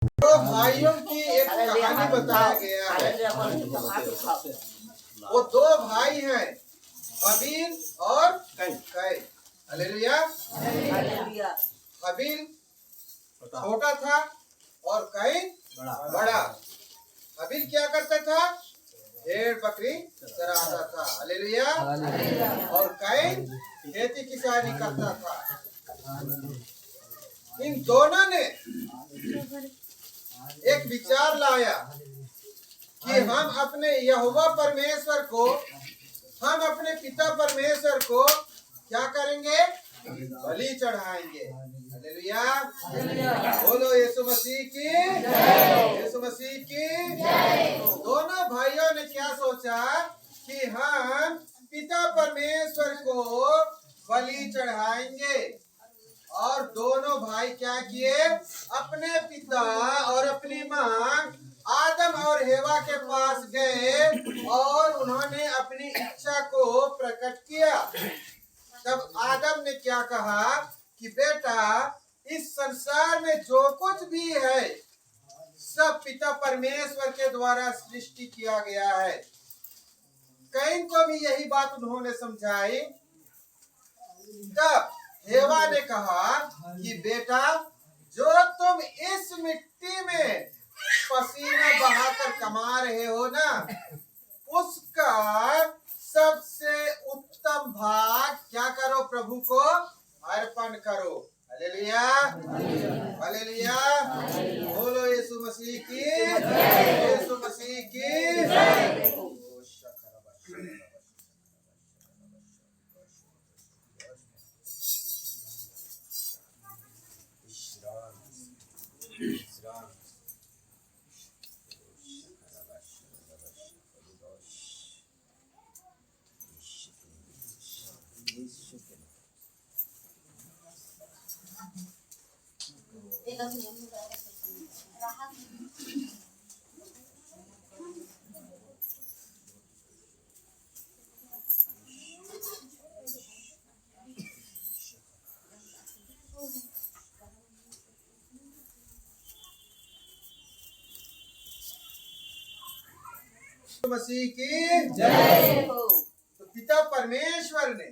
तो भाइयों की एक कहानी बताया गया है। वो दो भाई हैं, हबील और कैन। हालेलुया। हबील छोटा था और कैन बड़ा। हबील क्या करता था? भेड़ बकरी चराता था। हालेलुया। और कैन खेती किसानी करता था। इन दोनों ने एक विचार लाया कि हम अपने यहोवा परमेश्वर को, हम अपने पिता परमेश्वर को क्या करेंगे? बलि चढ़ाएंगे। हालेलुया। बोलो यीशु मसीह की जय। यीशु मसीह की जय। दोनों भाइयों ने क्या सोचा कि हम पिता परमेश्वर को बलि चढ़ाएंगे। और दोनों भाई क्या किए? अपने पिता और अपनी मां आदम और हेवा के पास गए और उन्होंने अपनी इच्छा को प्रकट किया। तब आदम ने क्या कहा कि बेटा, इस संसार में जो कुछ भी है सब पिता परमेश्वर के द्वारा सृष्टि किया गया है। कैन को भी यही बात उन्होंने समझाई। तब हेवा ने कहा कि बेटा, जो तुम इस मिट्टी में पसीना बहाकर कमा रहे हो ना, उसका सबसे उत्तम भाग क्या करो? प्रभु को अर्पण करो। हालेलुया। हालेलुया। बोलो यीशु मसीह की जय। यीशु मसीह की जय। मसीह की जय। तो पिता परमेश्वर ने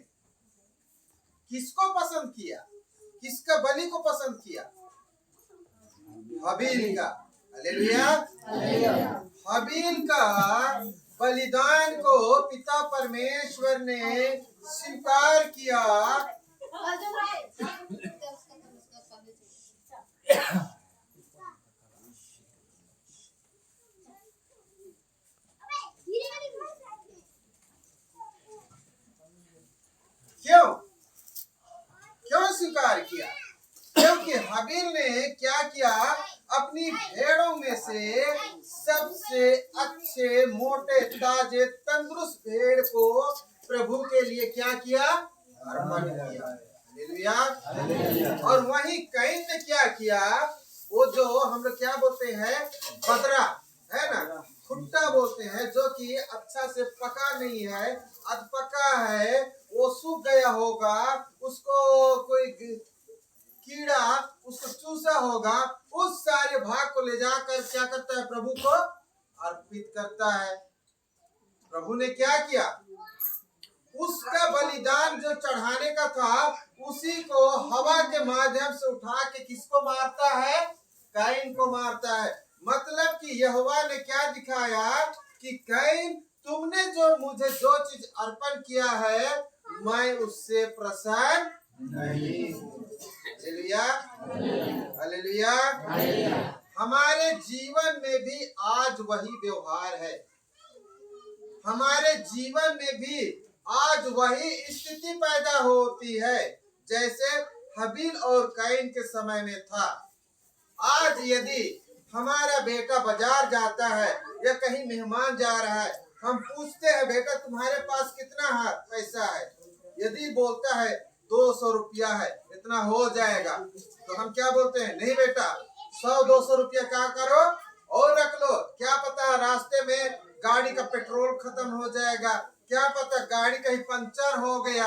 किसको पसंद किया? किसका बलि को पसंद किया? हबील का। हालेलुया। हबील का बलिदान को पिता परमेश्वर ने स्वीकार किया। क्यों स्वीकार किया? क्योंकि हबील ने क्या किया? अपनी भेड़ों में से सबसे अच्छे, मोटे, ताजे, तंदुरुस्त भेड़ को प्रभु के लिए क्या किया? अर्पण किया। हालेलुया। और वहीं कैन ने क्या किया? वो जो हम लोग क्या बोलते हैं, बदरा है ना, खुट्टा बोलते हैं, जो कि अच्छा से पका नहीं है, अधपका है, वो सूख गया होगा, उसको कोई कीड़ा उसको चूसा होगा, उस सारे भाग को ले जाकर क्या करता है? प्रभु को अर्पित करता है। प्रभु ने क्या किया? उसका बलिदान जो चढ़ाने का था, उसी को हवा के माध्यम से उठा के किसको मारता है? कैन को मारता है। मतलब कि यहोवा ने क्या दिखाया कि कैन, तुमने जो मुझे जो चीज अर्पण किया है, मैं उससे प्रसन्न नहीं। हालेलुया। हालेलुया। हमारे जीवन में भी आज वही व्यवहार है। हमारे जीवन में भी आज वही स्थिति पैदा होती है जैसे हबील और कैन के समय में था। आज यदि हमारा बेटा बाजार जाता है या कहीं मेहमान जा रहा है, हम पूछते हैं, बेटा तुम्हारे पास कितना पैसा है? यदि बोलता है 200 रुपया है, इतना हो जाएगा, तो हम क्या बोलते हैं? नहीं बेटा, 100-200 रुपया क्या करो और रख लो, क्या पता रास्ते में गाड़ी का पेट्रोल खत्म हो जाएगा, क्या पता गाड़ी कहीं पंचर हो गया।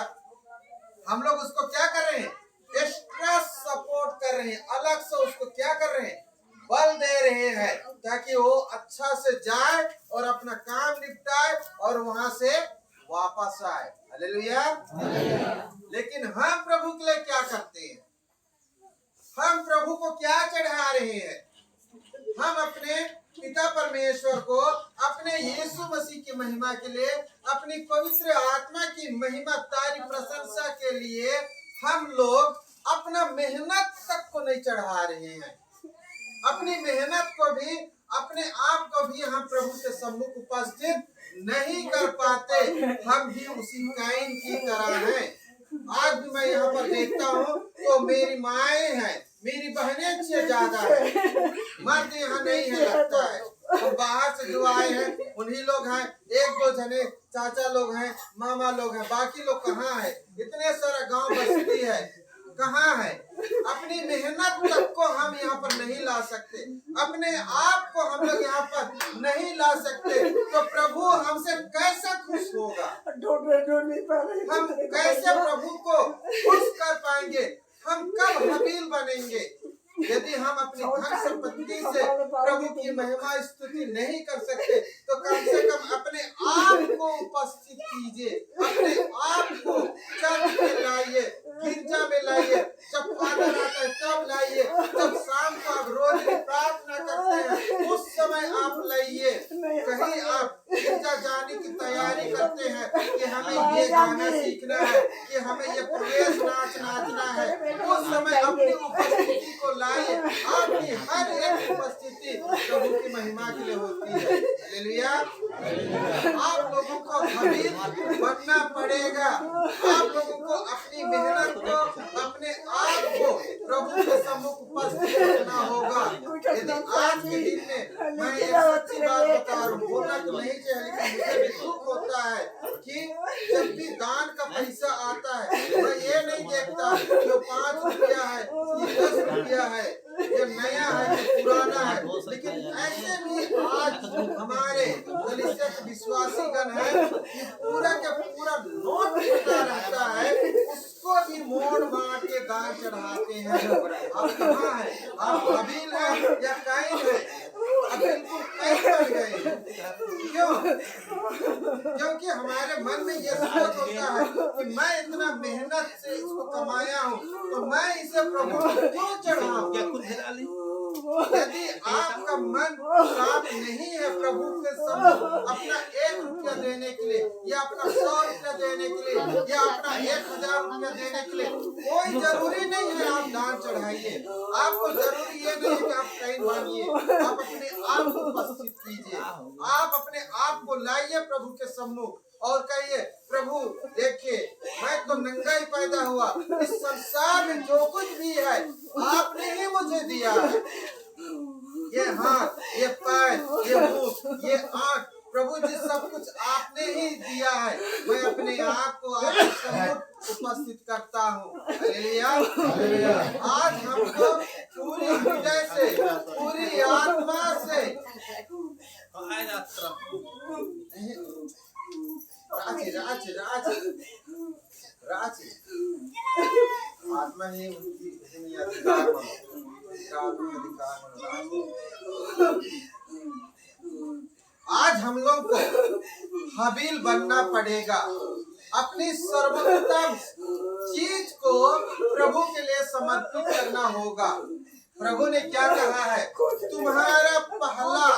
हम लोग उसको क्या कर रहे हैं? एक्स्ट्रा सपोर्ट कर रहे हैं, अलग से उसको क्या कर रहे हैं? बल दे रहे हैं ताकि वो अच्छा से जाए और अपना काम निपटाए और वहां से वापस आए। हालेलुया। लेकिन हम प्रभु के लिए क्या करते हैं? हम प्रभु को क्या चढ़ा रहे हैं? हम अपने पिता परमेश्वर को अपने यीशु मसीह की महिमा के लिए, अपनी पवित्र आत्मा की महिमा तारीफ प्रशंसा के लिए हम लोग अपना मेहनत तक को नहीं चढ़ा रहे हैं। अपनी मेहनत को भी, अपने आप को भी हम प्रभु के सम्मुख उपस्थित नहीं कर पाते। हम भी उसी कैन की तरह हैं। आज भी मैं यहाँ पर देखता हूँ तो मेरी माएँ हैं, मेरी बहनें से ज्यादा है, मर्द यहाँ नहीं है लगता है। तो बाहर से जो आए हैं उन्हीं लोग हैं, एक दो जने चाचा लोग हैं, मामा लोग हैं, बाकी लोग कहाँ है? इतने सारा गांव बस्ती है, कहाँ है? अपनी मेहनत तक को हम यहाँ पर नहीं ला सकते, अपने आप को हम लोग यहाँ पर नहीं ला सकते, तो प्रभु हमसे कैसे खुश होगा? हम कैसे प्रभु को खुश कर पाएंगे? हम कब हबील बनेंगे? यदि हम अपनी धन संपत्ति से प्रभु की महिमा स्तुति नहीं कर सकते तो कम से कम अपने आप को उपस्थित कीजिए, अपने आप को चर्च में लाइए, गिरजा में लाइए। जब फादर आता है तब लाइए, जब शाम को आप रोज की प्रार्थना करते हैं उस समय आप लाइए। कहीं आप गिरजा जाने की तैयारी करते हैं कि हमें ये गाना सीखना है, कि हमें ये प्रवेश नाच नाचना है, उस समय अपनी उपस्थिति को लाइए। आपकी हर एक उपस्थिति प्रभु की महिमा के लिए होती है। हालेलुया। आप लोगों को हबील बनना पड़ेगा। आप लोगों को अपनी मेहनत को, अपने आप को प्रभु के सम्मुख उपस्थित करना होगा। यदि आज के दिन में मैं एक सच्ची बात बता रहा हूँ, बोलना तो नहीं चाहिए, लेकिन मुझे भी दुख होता है कि जब भी दान का पैसा आता है मैं ये नहीं देखता जो 5 रुपया है, ये 10 रुपया है, ये नया है, ये पुराना है। लेकिन ऐसे भी आज हमारे कलीसिया के विश्वासी गण है कि पूरा के पूरा नोट होता रहता है, उसको भी मोड़ मार के दान चढ़ाते हैं। आप कहाँ है? आप हबील है या कैन है? अब बिल्कुल कैन बन गए। क्यों? क्योंकि हमारे मन में ये सोच होता है कि मैं इतना मेहनत से इसको कमाया हूँ तो मैं इसे प्रभु को क्यों चढ़ाऊं? यदि आपका मन साफ नहीं है प्रभु के सम्मुख अपना 1 रुपया देने के लिए, या अपना 100 रुपया देने के लिए, या अपना 1000 रुपया देने के लिए, कोई जरूरी नहीं है आप दान चढ़ाइए। आपको जरूरी ये नहीं है कि आप कैन बनिए। आप अपने आप को उपस्थित कीजिए, आप अपने आप को लाइए प्रभु के सम्मुख और कहिए, प्रभु देखिए मैं तो नंगा ही पैदा हुआ, इस संसार में जो कुछ भी है आपने ही मुझे दिया है। ये हाथ, ये पैर, ये मुंह, ये आँख, प्रभु जी सब कुछ आपने ही दिया है। मैं अपने आप को आपके सम्मुख उपस्थित करता हूँ। हालेलुया। आज हमको पूरी हृदय से, पूरी आत्मा से राजी आत्मा ही उनकी अधिकार आज हम लोग को हबील बनना पड़ेगा। अपनी सर्वोत्तम चीज को प्रभु के लिए समर्पित करना होगा। प्रभु ने क्या कहा है? तुम्हारा पहला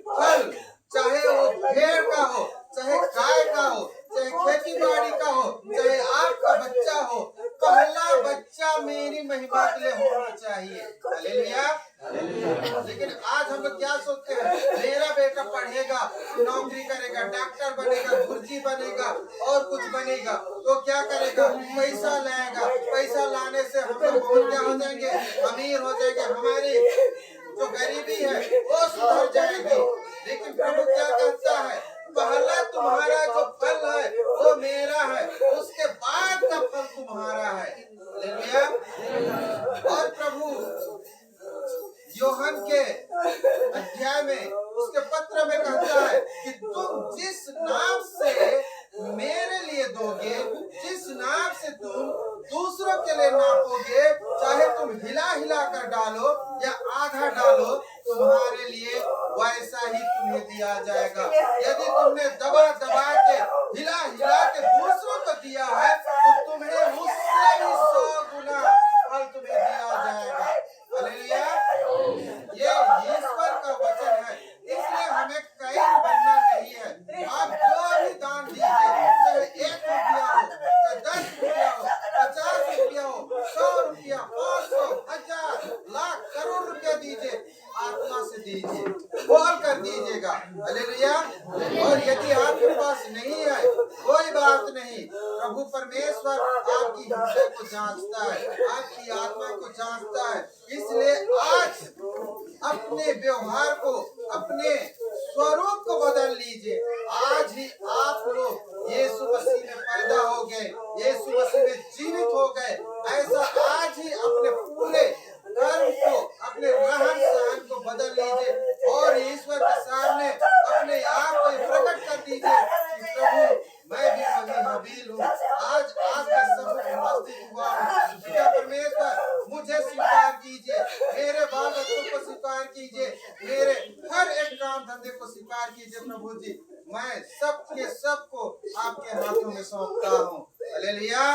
फल, चाहे वो भेड़ का हो, चाहे गाय का हो, चाहे खेती बाड़ी का हो, चाहे आपका बच्चा हो, पहला बच्चा मेरी महिमा के लिए होना चाहिए। हालेलुया। लेकिन आज हम लोग क्या सोचते हैं? मेरा बेटा पढ़ेगा, नौकरी करेगा, डॉक्टर बनेगा, गुरुजी बनेगा और कुछ बनेगा तो क्या करेगा? पैसा लाएगा, पैसा लाने से हम लोग क्या हो जाएंगे? अमीर हो जाएंगे, हमारी जो गरीबी है वो सुधर जाएगी। लेकिन प्रभु क्या कहता है? पहला तुम्हारा जो फल है वो मेरा है, उसके बाद का फल तुम्हारा है। हालेलुया। और प्रभु यूहन्ना के अध्याय में, उसके पत्र में कहता है कि तुम जिस नाम से मेरे लिए दोगे, जिस नाम से तुम दूसरों के लिए नापोगे, चाहे तुम हिला हिला कर डालो या आधा डालो, दिया जाएगा। यदि तुमने दबा दबा के हिला हिला के दूसरों को दिया है तो तुम्हें उससे भी 100 गुना फल तुम्हें दिया जाएगा। हालेलुया। ये ईश्वर का वचन है, इसलिए हमें कहीं बनना नहीं है। आप जो भी दान दीजिए, चाहे 1 रुपया हो, चाहे 10 रुपया हो, 50 रुपया हो, 100 रुपया, 500, 1000, लाख, करोड़ रुपया दीजिए, आत्मा से दीजिए, बोल कर दीजिएगा। हालेलुया। और यदि आपके पास नहीं है, कोई बात नहीं, प्रभु परमेश्वर आपकी हृदय को जांचता है, आपकी आत्मा को जांचता है। इसलिए आज अपने व्यवहार को, अपने स्वरूप को बदल लीजिए। आज ही आप लोग यीशु मसीह में पैदा हो गए, यीशु मसीह में जीवित हो गए। ऐसा आज ही अपने पूरे कर्म को, अपने रहन सहन को बदल लीजिए और ईश्वर के सामने अपने आप को प्रकट कर दीजिए कि प्रभु मैं भी वही हबील हूँ, आज आपके सम्मुख उपस्थित हुआ हूँ। पिता परमेश्वर मुझे स्वीकार कीजिए, मेरे बाल बच्चों को स्वीकार कीजिए, मेरे हर एक काम धंधे को स्वीकार कीजिए। प्रभु जी मैं सब के सब को आपके हाथों में सौंपता हूँ। हालेलुया।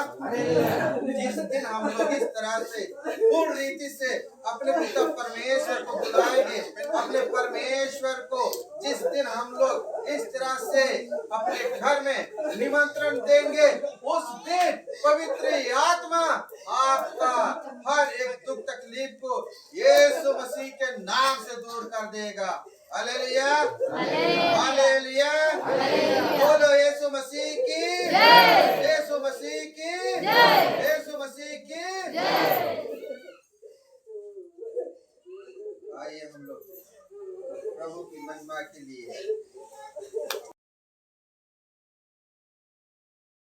जिस दिन हम लोग इस तरह से पूर्ण रीति से अपने पिता परमेश्वर को बुलाएंगे, अपने परमेश्वर को जिस दिन हम लोग इस तरह से अपने घर में निमंत्रण देंगे, उस दिन पवित्र आत्मा आपका हर एक दुख तकलीफ को यीशु मसीह के नाम से दूर कर देगा। हालेलुया, हालेलुया, बोलो यीशु मसीह की, यीशु मसीह की, यीशु मसीह की। आइए हम लोग प्रभु की महिमा के लिए